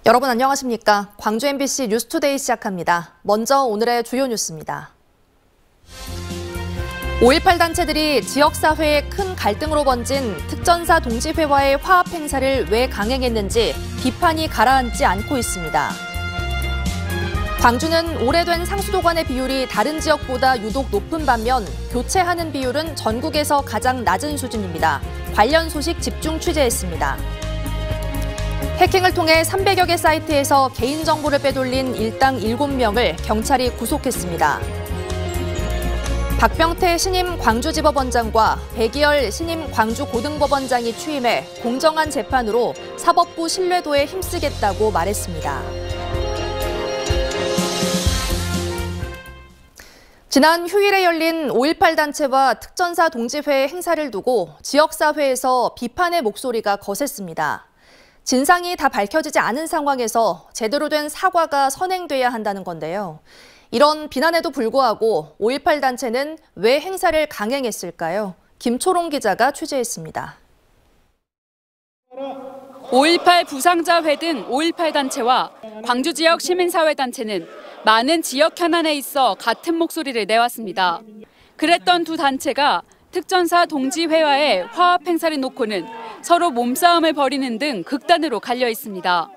여러분 안녕하십니까? 광주 MBC 뉴스투데이 시작합니다. 먼저 오늘의 주요 뉴스입니다. 5.18 단체들이 지역사회에 큰 갈등으로 번진 특전사 동지회와의 화합 행사를 왜 강행했는지 비판이 가라앉지 않고 있습니다. 광주는 오래된 상수도관의 비율이 다른 지역보다 유독 높은 반면 교체하는 비율은 전국에서 가장 낮은 수준입니다. 관련 소식 집중 취재했습니다. 해킹을 통해 300여 개 사이트에서 개인정보를 빼돌린 일당 7명을 경찰이 구속했습니다. 박병태 신임 광주지법원장과 백이열 신임 광주고등법원장이 취임해 공정한 재판으로 사법부 신뢰도에 힘쓰겠다고 말했습니다. 지난 휴일에 열린 5.18 단체와 특전사 동지회 행사를 두고 지역사회에서 비판의 목소리가 거셌습니다. 진상이 다 밝혀지지 않은 상황에서 제대로 된 사과가 선행돼야 한다는 건데요. 이런 비난에도 불구하고 5.18 단체는 왜 행사를 강행했을까요? 김초롱 기자가 취재했습니다. 5.18 부상자회 등 5.18 단체와 광주 지역 시민사회단체는 많은 지역 현안에 있어 같은 목소리를 내왔습니다. 그랬던 두 단체가 특전사 동지회와의 화합 행사를 놓고는 서로 몸싸움을 벌이는 등 극단으로 갈려 있습니다.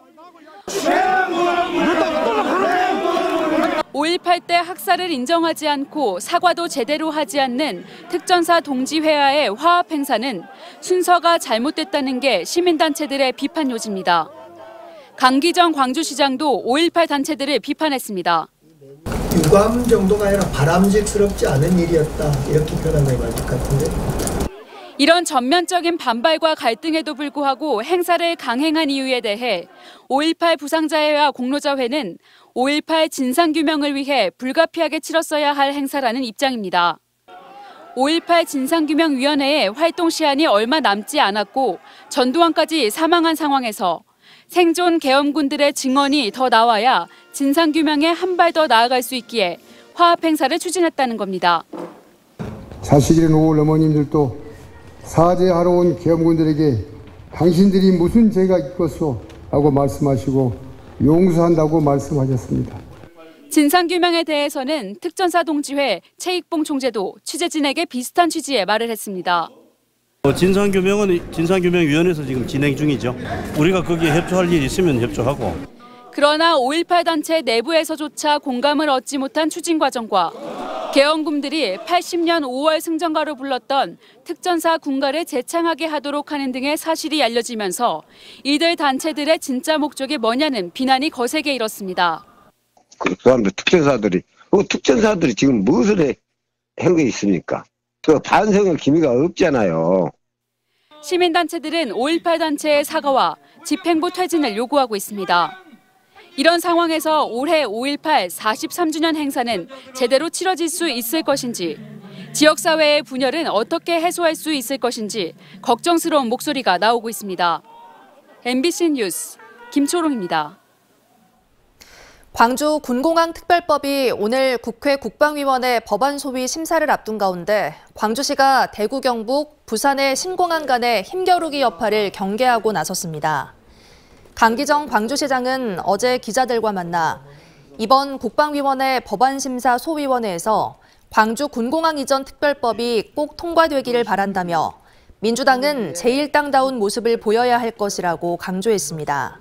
5.18 때 학살을 인정하지 않고 사과도 제대로 하지 않는 특전사 동지회와의 화합 행사는 순서가 잘못됐다는 게 시민단체들의 비판 요지입니다. 강기정 광주시장도 5.18 단체들을 비판했습니다. 유감 정도가 아니라 바람직스럽지 않은 일이었다, 이렇게 표현한 게 맞을 것 같은데. 이런 전면적인 반발과 갈등에도 불구하고 행사를 강행한 이유에 대해 5.18 부상자회와 공로자회는 5.18 진상규명을 위해 불가피하게 치렀어야 할 행사라는 입장입니다. 5.18 진상규명위원회의 활동 시한이 얼마 남지 않았고 전두환까지 사망한 상황에서 생존 계엄군들의 증언이 더 나와야 진상규명에 한 발 더 나아갈 수 있기에 화합 행사를 추진했다는 겁니다. 자식 잃은 5월 어머님들도 사죄하러 온 계엄군들에게 당신들이 무슨 죄가 있겠소? 라고 말씀하시고 용서한다고 말씀하셨습니다. 진상규명에 대해서는 특전사 동지회 최익봉 총재도 취재진에게 비슷한 취지의 말을 했습니다. 진상규명은 진상규명위원회에서 지금 진행 중이죠. 우리가 거기에 협조할 일이 있으면 협조하고. 그러나 5.18 단체 내부에서조차 공감을 얻지 못한 추진 과정과 계엄군들이 80년 5월 승전가로 불렀던 특전사 군가를 재창하게 하도록 하는 등의 사실이 알려지면서 이들 단체들의 진짜 목적이 뭐냐는 비난이 거세게 일었습니다. 그 사람들 특전사들이 지금 무엇을 하고 있습니까? 그 반성의 기미가 없잖아요. 시민단체들은 5.18 단체의 사과와 집행부 퇴진을 요구하고 있습니다. 이런 상황에서 올해 5.18 43주년 행사는 제대로 치러질 수 있을 것인지, 지역사회의 분열은 어떻게 해소할 수 있을 것인지 걱정스러운 목소리가 나오고 있습니다. MBC 뉴스 김초롱입니다. 광주 군공항 특별법이 오늘 국회 국방위원회 법안 소위 심사를 앞둔 가운데 광주시가 대구 경북, 부산의 신공항 간의 힘겨루기 여파를 경계하고 나섰습니다. 강기정 광주시장은 어제 기자들과 만나 이번 국방위원회 법안심사 소위원회에서 광주 군공항 이전 특별법이 꼭 통과되기를 바란다며 민주당은 제1당다운 모습을 보여야 할 것이라고 강조했습니다.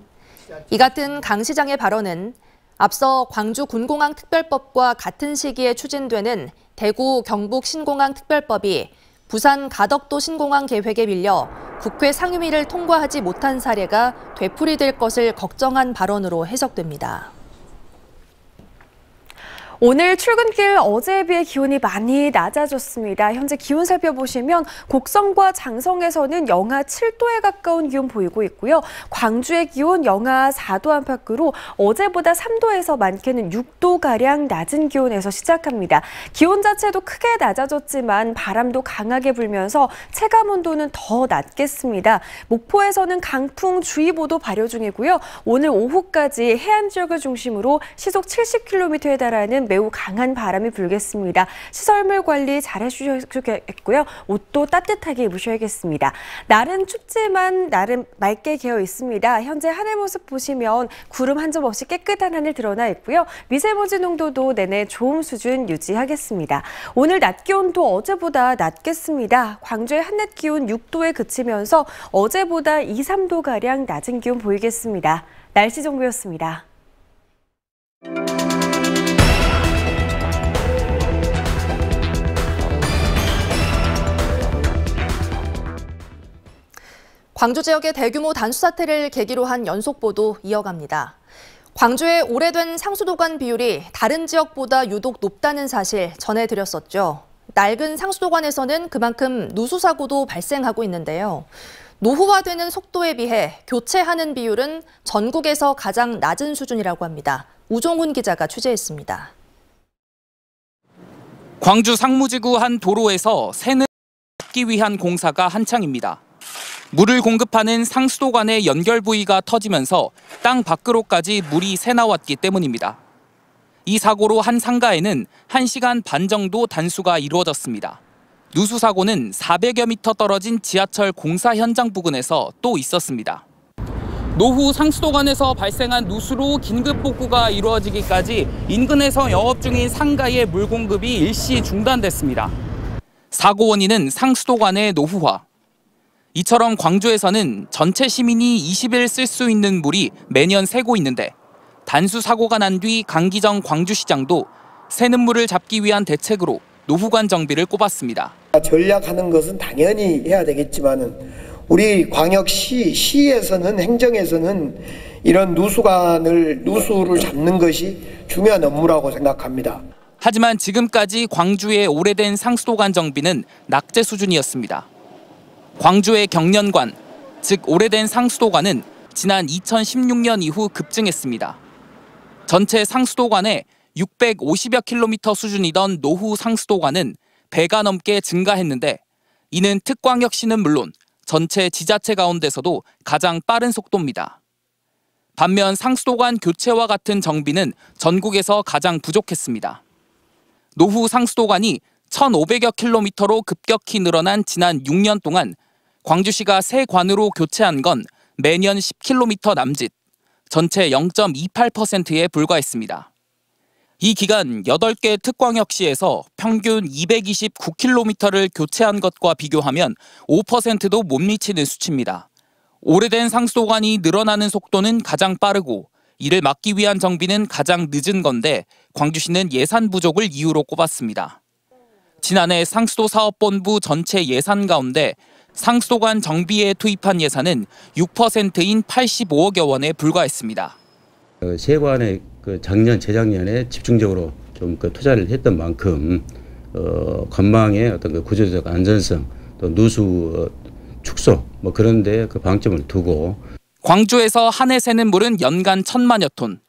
이 같은 강 시장의 발언은 앞서 광주 군공항 특별법과 같은 시기에 추진되는 대구 경북 신공항 특별법이 부산 가덕도 신공항 계획에 밀려 국회 상임위를 통과하지 못한 사례가 되풀이될 것을 걱정한 발언으로 해석됩니다. 오늘 출근길 어제에 비해 기온이 많이 낮아졌습니다. 현재 기온 살펴보시면 곡성과 장성에서는 영하 7도에 가까운 기온 보이고 있고요. 광주의 기온 영하 4도 안팎으로 어제보다 3도에서 많게는 6도가량 낮은 기온에서 시작합니다. 기온 자체도 크게 낮아졌지만 바람도 강하게 불면서 체감 온도는 더 낮겠습니다. 목포에서는 강풍주의보도 발효 중이고요. 오늘 오후까지 해안 지역을 중심으로 시속 70km에 달하는 매우 강한 바람이 불겠습니다. 시설물 관리 잘 해주셔야겠고요. 옷도 따뜻하게 입으셔야겠습니다. 날은 춥지만 나름 맑게 개어 있습니다. 현재 하늘 모습 보시면 구름 한 점 없이 깨끗한 하늘 드러나 있고요. 미세먼지 농도도 내내 좋음 수준 유지하겠습니다. 오늘 낮 기온도 어제보다 낮겠습니다. 광주의 한낮 기온 6도에 그치면서 어제보다 2, 3도가량 낮은 기온 보이겠습니다. 날씨 정보였습니다. 광주 지역의 대규모 단수 사태를 계기로 한 연속보도 이어갑니다. 광주의 오래된 상수도관 비율이 다른 지역보다 유독 높다는 사실 전해드렸었죠. 낡은 상수도관에서는 그만큼 누수 사고도 발생하고 있는데요. 노후화되는 속도에 비해 교체하는 비율은 전국에서 가장 낮은 수준이라고 합니다. 우종훈 기자가 취재했습니다. 광주 상무지구 한 도로에서 새는 막기 위한 공사가 한창입니다. 물을 공급하는 상수도관의 연결 부위가 터지면서 땅 밖으로까지 물이 새나왔기 때문입니다. 이 사고로 한 상가에는 1시간 반 정도 단수가 이루어졌습니다. 누수 사고는 400여 미터 떨어진 지하철 공사 현장 부근에서 또 있었습니다. 노후 상수도관에서 발생한 누수로 긴급 복구가 이루어지기까지 인근에서 영업 중인 상가의 물 공급이 일시 중단됐습니다. 사고 원인은 상수도관의 노후화. 이처럼 광주에서는 전체 시민이 20일 쓸 수 있는 물이 매년 새고 있는데 단수 사고가 난 뒤 강기정 광주시장도 새는 물을 잡기 위한 대책으로 노후관 정비를 꼽았습니다. 전략하는 것은 당연히 해야 되겠지만은 우리 광역시, 시에서는 행정에서는 이런 누수를 잡는 것이 중요한 업무라고 생각합니다. 하지만 지금까지 광주의 오래된 상수도관 정비는 낙제 수준이었습니다. 광주의 경련관, 즉 오래된 상수도관은 지난 2016년 이후 급증했습니다. 전체 상수도관의 650여 킬로미터 수준이던 노후 상수도관은 배가 넘게 증가했는데 이는 특광역시는 물론 전체 지자체 가운데서도 가장 빠른 속도입니다. 반면 상수도관 교체와 같은 정비는 전국에서 가장 부족했습니다. 노후 상수도관이 1,500여 킬로미터로 급격히 늘어난 지난 6년 동안 광주시가 새 관으로 교체한 건 매년 10킬로미터 남짓, 전체 0.28%에 불과했습니다. 이 기간 8개 특광역시에서 평균 229킬로미터를 교체한 것과 비교하면 5%도 못 미치는 수치입니다. 오래된 상수도관이 늘어나는 속도는 가장 빠르고 이를 막기 위한 정비는 가장 늦은 건데 광주시는 예산 부족을 이유로 꼽았습니다. 지난해 상수도사업본부 전체 예산 가운데 상수도관 정비에 투입한 예산은 6%인 85억여 원에 불과했습니다. 세관에 작년, 재작년에 집중적으로 좀 투자를 했던 만큼 관망의 어떤 구조적 안전성, 또 누수 축소 그런 데 방점을 두고 광주에서 한 해 새는 물은 연간 1,000만여 톤.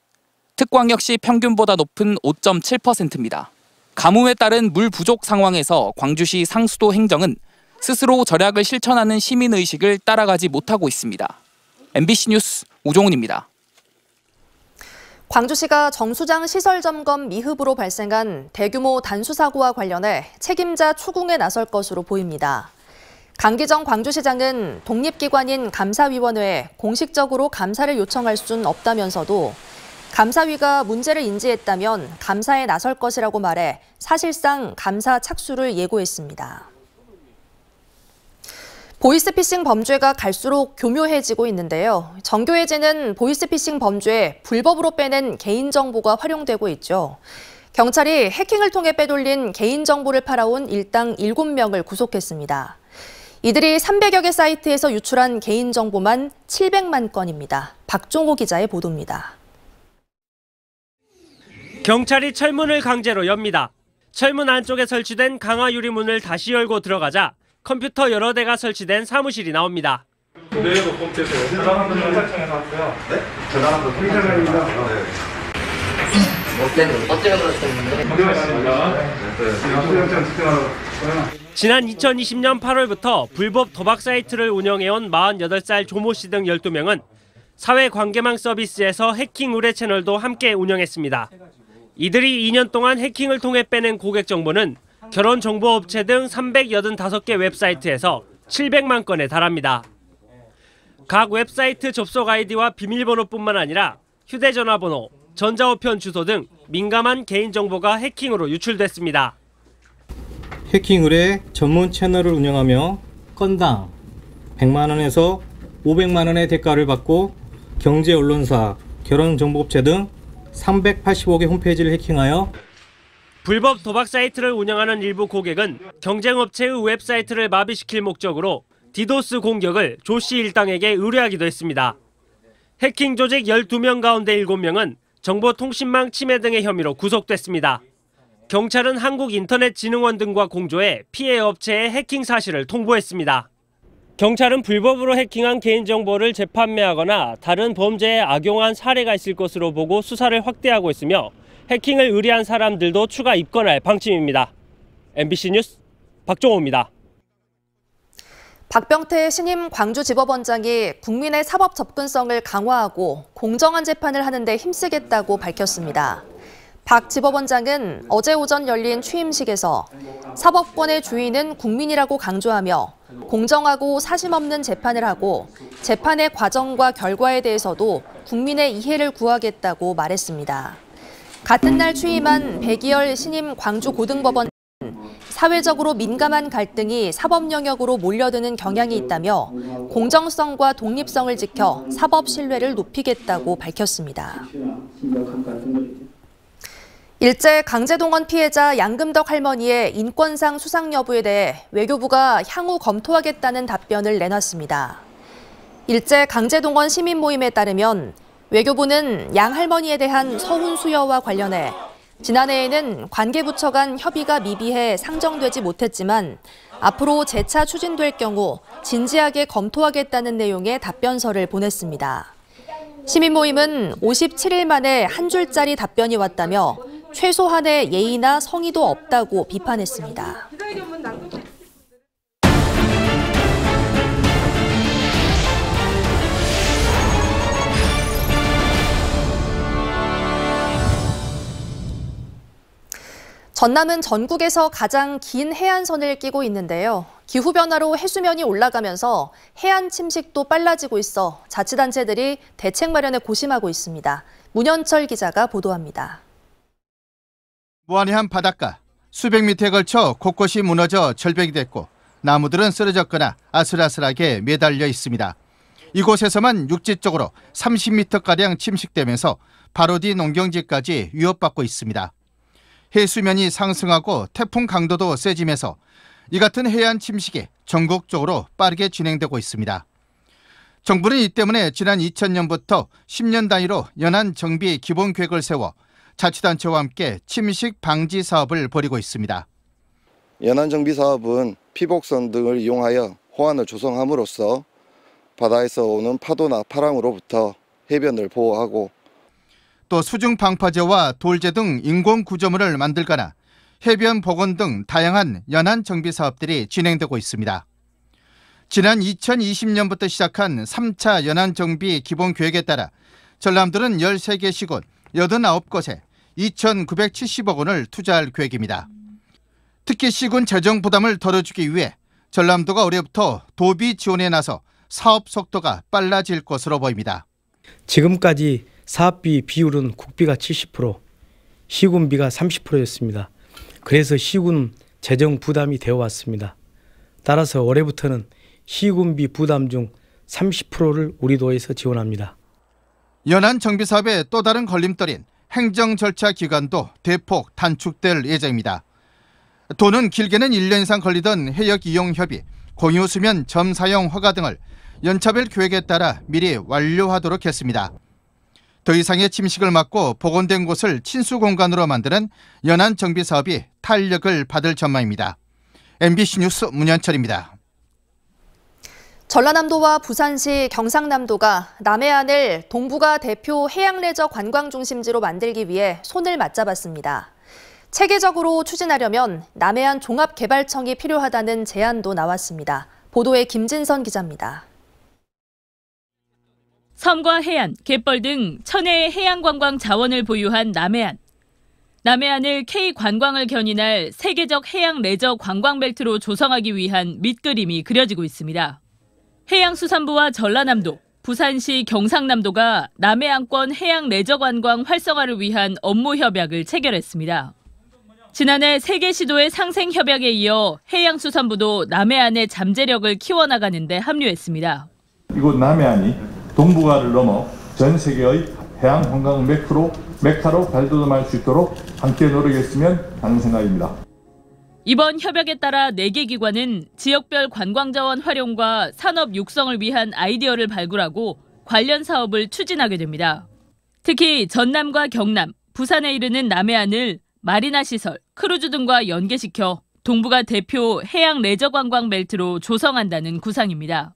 특광역시 평균보다 높은 5.7%입니다. 가뭄에 따른 물 부족 상황에서 광주시 상수도 행정은 스스로 절약을 실천하는 시민의식을 따라가지 못하고 있습니다. MBC 뉴스 우종훈입니다. 광주시가 정수장 시설 점검 미흡으로 발생한 대규모 단수 사고와 관련해 책임자 추궁에 나설 것으로 보입니다. 강기정 광주시장은 독립기관인 감사위원회에 공식적으로 감사를 요청할 수는 없다면서도 감사위가 문제를 인지했다면 감사에 나설 것이라고 말해 사실상 감사 착수를 예고했습니다. 보이스피싱 범죄가 갈수록 교묘해지고 있는데요. 정교해지는 보이스피싱 범죄에 불법으로 빼낸 개인정보가 활용되고 있죠. 경찰이 해킹을 통해 빼돌린 개인정보를 팔아온 일당 7명을 구속했습니다. 이들이 300여 개 사이트에서 유출한 개인정보만 700만 건입니다. 박종호 기자의 보도입니다. 경찰이 철문을 강제로 엽니다. 철문 안쪽에 설치된 강화 유리문을 다시 열고 들어가자 컴퓨터 여러 대가 설치된 사무실이 나옵니다. 네, 컴퓨터에서 전화한 분 경찰청에서 왔어요. 네? 전화한 분 경찰청입니다. 어때요 그러셨는데? 지난 2020년 8월부터 불법 도박 사이트를 운영해온 48살 조모 씨 등 12명은 사회관계망 서비스에서 해킹 의뢰 채널도 함께 운영했습니다. 이들이 2년 동안 해킹을 통해 빼낸 고객 정보는 결혼정보업체 등 385개 웹사이트에서 700만 건에 달합니다. 각 웹사이트 접속 아이디와 비밀번호뿐만 아니라 휴대전화번호, 전자우편 주소 등 민감한 개인정보가 해킹으로 유출됐습니다. 해킹 의뢰 전문 채널을 운영하며 건당 100만 원에서 500만 원의 대가를 받고 경제 언론사, 결혼정보업체 등 385개 홈페이지를 해킹하여 불법 도박 사이트를 운영하는 일부 고객은 경쟁업체의 웹사이트를 마비시킬 목적으로 디도스 공격을 조 씨 일당에게 의뢰하기도 했습니다. 해킹 조직 12명 가운데 7명은 정보통신망 침해 등의 혐의로 구속됐습니다. 경찰은 한국인터넷진흥원 등과 공조해 피해 업체의 해킹 사실을 통보했습니다. 경찰은 불법으로 해킹한 개인정보를 재판매하거나 다른 범죄에 악용한 사례가 있을 것으로 보고 수사를 확대하고 있으며 해킹을 의뢰한 사람들도 추가 입건할 방침입니다. MBC 뉴스 박종호입니다. 박병태 신임 광주지법원장이 국민의 사법 접근성을 강화하고 공정한 재판을 하는 데 힘쓰겠다고 밝혔습니다. 박 지법원장은 어제 오전 열린 취임식에서 사법권의 주인은 국민이라고 강조하며 공정하고 사심 없는 재판을 하고 재판의 과정과 결과에 대해서도 국민의 이해를 구하겠다고 말했습니다. 같은 날 취임한 백이열 신임 광주고등법원은 사회적으로 민감한 갈등이 사법 영역으로 몰려드는 경향이 있다며 공정성과 독립성을 지켜 사법 신뢰를 높이겠다고 밝혔습니다. 일제 강제동원 피해자 양금덕 할머니의 인권상 수상 여부에 대해 외교부가 향후 검토하겠다는 답변을 내놨습니다. 일제 강제동원 시민 모임에 따르면 외교부는 양 할머니에 대한 서훈 수여와 관련해 지난해에는 관계부처 간 협의가 미비해 상정되지 못했지만 앞으로 재차 추진될 경우 진지하게 검토하겠다는 내용의 답변서를 보냈습니다. 시민 모임은 57일 만에 한 줄짜리 답변이 왔다며 최소한의 예의나 성의도 없다고 비판했습니다. 전남은 전국에서 가장 긴 해안선을 끼고 있는데요. 기후변화로 해수면이 올라가면서 해안 침식도 빨라지고 있어 자치단체들이 대책 마련에 고심하고 있습니다. 문현철 기자가 보도합니다. 무한한 바닷가, 수백 미터에 걸쳐 곳곳이 무너져 절벽이 됐고 나무들은 쓰러졌거나 아슬아슬하게 매달려 있습니다. 이곳에서만 육지 쪽으로 30m가량 침식되면서 바로 뒤 농경지까지 위협받고 있습니다. 해수면이 상승하고 태풍 강도도 세지면서 이 같은 해안 침식이 전국적으로 빠르게 진행되고 있습니다. 정부는 이 때문에 지난 2000년부터 10년 단위로 연안 정비 기본 계획을 세워 자치단체와 함께 침식 방지 사업을 벌이고 있습니다. 연안 정비 사업은 피복선 등을 이용하여 호안을 조성함으로써 바다에서 오는 파도나 파랑으로부터 해변을 보호하고 또 수중 방파제와 돌제 등 인공 구조물을 만들거나 해변 복원 등 다양한 연안 정비 사업들이 진행되고 있습니다. 지난 2020년부터 시작한 3차 연안 정비 기본 계획에 따라 전남도는 13개 시군 89곳에 2,970억 원을 투자할 계획입니다. 특히 시군 재정 부담을 덜어주기 위해 전남도가 올해부터 도비 지원에 나서 사업 속도가 빨라질 것으로 보입니다. 지금까지 사업비 비율은 국비가 70%, 시군비가 30%였습니다. 그래서 시군 재정 부담이 되어 왔습니다. 따라서 올해부터는 시군비 부담 중 30%를 우리 도에서 지원합니다. 연안 정비 사업의 또 다른 걸림돌인 행정 절차 기간도 대폭 단축될 예정입니다. 도는 길게는 1년 이상 걸리던 해역 이용 협의, 공유 수면 점 사용 허가 등을 연차별 계획에 따라 미리 완료하도록 했습니다. 더 이상의 침식을 막고 복원된 곳을 친수 공간으로 만드는 연안 정비 사업이 탄력을 받을 전망입니다. MBC 뉴스 문현철입니다. 전라남도와 부산시, 경상남도가 남해안을 동북아 대표 해양레저 관광중심지로 만들기 위해 손을 맞잡았습니다. 체계적으로 추진하려면 남해안 종합개발청이 필요하다는 제안도 나왔습니다. 보도에 김진선 기자입니다. 섬과 해안, 갯벌 등 천혜의 해양관광 자원을 보유한 남해안. 남해안을 K관광을 견인할 세계적 해양 레저 관광벨트로 조성하기 위한 밑그림이 그려지고 있습니다. 해양수산부와 전라남도, 부산시 경상남도가 남해안권 해양 레저 관광 활성화를 위한 업무 협약을 체결했습니다. 지난해 3개 시도의 상생 협약에 이어 해양수산부도 남해안의 잠재력을 키워나가는 데 합류했습니다. 이곳 남해안이 동북아를 넘어 전 세계의 해양 관광 메카로 발돋움할 수 있도록 함께 노력했으면 하는 생각입니다. 이번 협약에 따라 4개 기관은 지역별 관광자원 활용과 산업 육성을 위한 아이디어를 발굴하고 관련 사업을 추진하게 됩니다. 특히 전남과 경남, 부산에 이르는 남해안을 마리나 시설, 크루즈 등과 연계시켜 동북아 대표 해양 레저 관광 벨트로 조성한다는 구상입니다.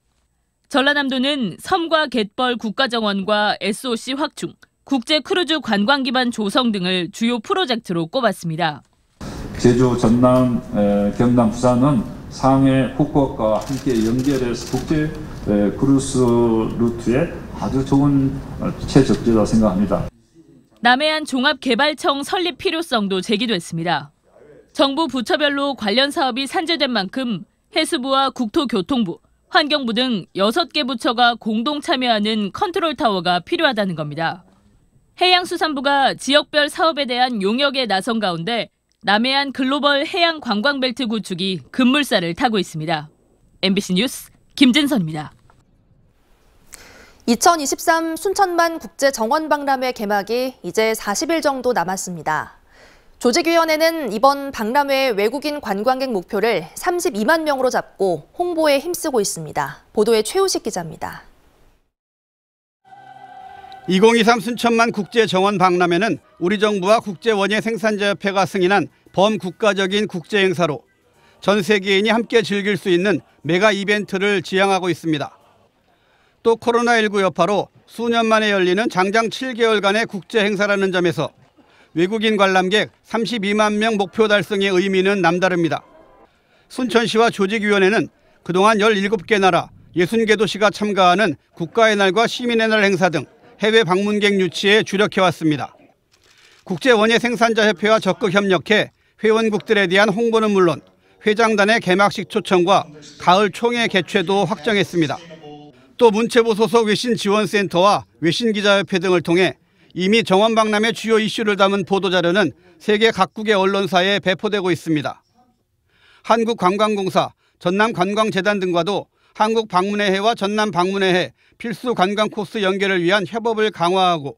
전라남도는 섬과 갯벌 국가정원과 SOC 확충, 국제 크루즈 관광 기반 조성 등을 주요 프로젝트로 꼽았습니다. 제주, 전남, 경남, 부산은 상해, 후쿠오카와 함께 연결해서 국제 크루즈 루트에 아주 좋은 최적지라고 생각합니다. 남해안 종합개발청 설립 필요성도 제기됐습니다. 정부 부처별로 관련 사업이 산재된 만큼 해수부와 국토교통부, 환경부 등 6개 부처가 공동 참여하는 컨트롤 타워가 필요하다는 겁니다. 해양수산부가 지역별 사업에 대한 용역에 나선 가운데 남해안 글로벌 해양 관광벨트 구축이 급물살을 타고 있습니다. MBC 뉴스 김진선입니다. 2023 순천만 국제정원박람회 개막이 이제 40일 정도 남았습니다. 조직위원회는 이번 박람회 외국인 관광객 목표를 32만 명으로 잡고 홍보에 힘쓰고 있습니다. 보도에 최우식 기자입니다. 2023 순천만 국제정원박람회는 우리 정부와 국제원예생산자협회가 승인한 범국가적인 국제행사로 전 세계인이 함께 즐길 수 있는 메가 이벤트를 지향하고 있습니다. 또 코로나19 여파로 수년 만에 열리는 장장 7개월간의 국제행사라는 점에서 외국인 관람객 32만 명 목표 달성의 의미는 남다릅니다. 순천시와 조직위원회는 그동안 17개 나라 60개 도시가 참가하는 국가의 날과 시민의 날 행사 등 해외 방문객 유치에 주력해왔습니다. 국제원예생산자협회와 적극 협력해 회원국들에 대한 홍보는 물론 회장단의 개막식 초청과 가을 총회 개최도 확정했습니다. 또 문체부 소속 외신지원센터와 외신기자협회 등을 통해 이미 정원박람회 주요 이슈를 담은 보도자료는 세계 각국의 언론사에 배포되고 있습니다. 한국관광공사, 전남관광재단 등과도 한국방문회회와 전남방문회회 필수 관광 코스 연계를 위한 협업을 강화하고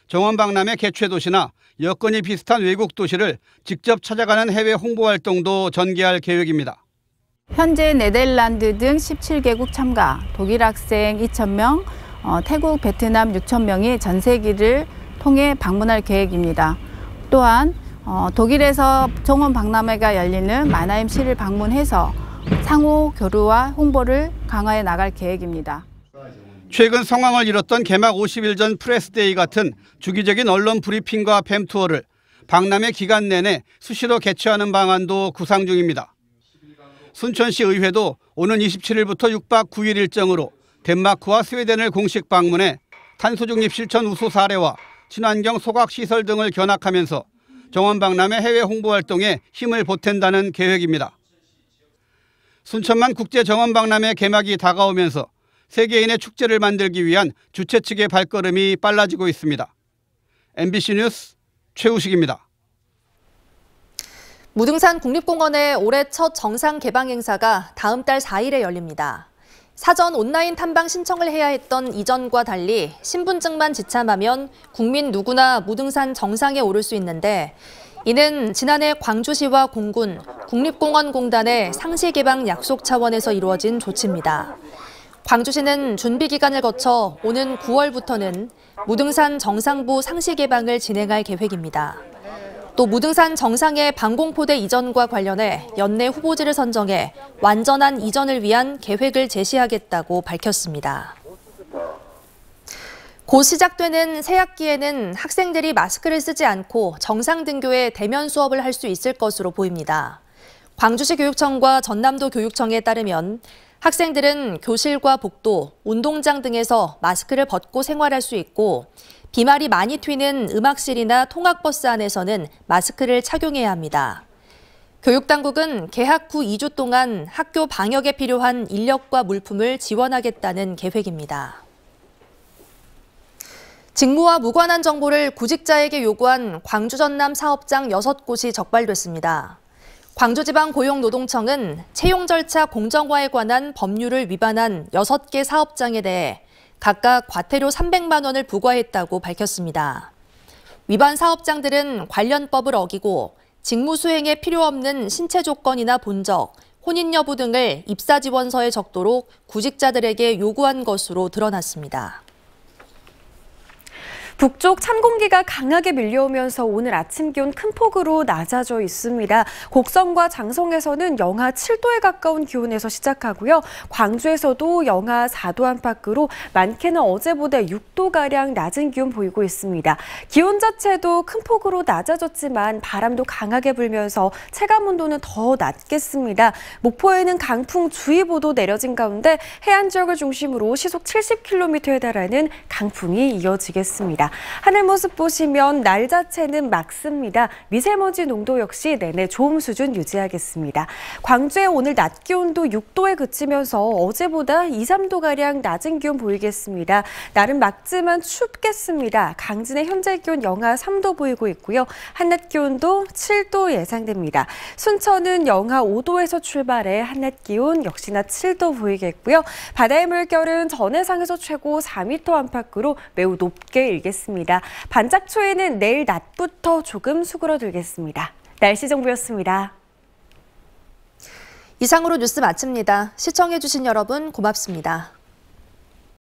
정원박람회 개최 도시나 여건이 비슷한 외국 도시를 직접 찾아가는 해외 홍보 활동도 전개할 계획입니다. 현재 네덜란드 등 17개국 참가, 독일 학생 2,000명, 태국, 베트남 6,000명이 전세기를 통해 방문할 계획입니다. 또한 독일에서 정원박람회가 열리는 마나임시를 방문해서 상호 교류와 홍보를 강화해 나갈 계획입니다. 최근 성황을 이뤘던 개막 50일 전 프레스데이 같은 주기적인 언론 브리핑과 팸 투어를 박람회 기간 내내 수시로 개최하는 방안도 구상 중입니다. 순천시 의회도 오는 27일부터 6박 9일 일정으로 덴마크와 스웨덴을 공식 방문해 탄소 중립 실천 우수 사례와 친환경 소각시설 등을 견학하면서 정원박람회 해외 홍보 활동에 힘을 보탠다는 계획입니다. 순천만 국제정원박람회 개막이 다가오면서 세계인의 축제를 만들기 위한 주최 측의 발걸음이 빨라지고 있습니다. MBC 뉴스 최우식입니다. 무등산 국립공원의 올해 첫 정상 개방 행사가 다음 달 4일에 열립니다. 사전 온라인 탐방 신청을 해야 했던 이전과 달리 신분증만 지참하면 국민 누구나 무등산 정상에 오를 수 있는데 이는 지난해 광주시와 공군, 국립공원공단의 상시 개방 약속 차원에서 이루어진 조치입니다. 광주시는 준비 기간을 거쳐 오는 9월부터는 무등산 정상부 상시 개방을 진행할 계획입니다. 또 무등산 정상의 방공포대 이전과 관련해 연내 후보지를 선정해 완전한 이전을 위한 계획을 제시하겠다고 밝혔습니다. 곧 시작되는 새학기에는 학생들이 마스크를 쓰지 않고 정상 등교에 대면 수업을 할 수 있을 것으로 보입니다. 광주시 교육청과 전남도 교육청에 따르면 학생들은 교실과 복도, 운동장 등에서 마스크를 벗고 생활할 수 있고 비말이 많이 튀는 음악실이나 통학버스 안에서는 마스크를 착용해야 합니다. 교육당국은 개학 후 2주 동안 학교 방역에 필요한 인력과 물품을 지원하겠다는 계획입니다. 직무와 무관한 정보를 구직자에게 요구한 광주 전남 사업장 6곳이 적발됐습니다. 광주지방고용노동청은 채용 절차 공정화에 관한 법률을 위반한 6개 사업장에 대해 각각 과태료 300만 원을 부과했다고 밝혔습니다. 위반 사업장들은 관련법을 어기고 직무 수행에 필요 없는 신체 조건이나 본적, 혼인 여부 등을 입사 지원서에 적도록 구직자들에게 요구한 것으로 드러났습니다. 북쪽 찬 공기가 강하게 밀려오면서 오늘 아침 기온 큰 폭으로 낮아져 있습니다. 곡성과 장성에서는 영하 7도에 가까운 기온에서 시작하고요. 광주에서도 영하 4도 안팎으로 많게는 어제보다 6도가량 낮은 기온 보이고 있습니다. 기온 자체도 큰 폭으로 낮아졌지만 바람도 강하게 불면서 체감온도는 더 낮겠습니다. 목포에는 강풍주의보도 내려진 가운데 해안 지역을 중심으로 시속 70km에 달하는 강풍이 이어지겠습니다. 하늘 모습 보시면 날 자체는 맑습니다. 미세먼지 농도 역시 내내 좋음 수준 유지하겠습니다. 광주의 오늘 낮 기온도 6도에 그치면서 어제보다 2, 3도가량 낮은 기온 보이겠습니다. 날은 맑지만 춥겠습니다. 강진의 현재 기온 영하 3도 보이고 있고요. 한낮 기온도 7도 예상됩니다. 순천은 영하 5도에서 출발해 한낮 기온 역시나 7도 보이겠고요. 바다의 물결은 전해상에서 최고 4m 안팎으로 매우 높게 일겠습니다. 반짝초에는 내일 낮부터 조금 수그러들겠습니다. 날씨 정보였습니다. 이상으로 뉴스 마칩니다. 시청해주신 여러분 고맙습니다.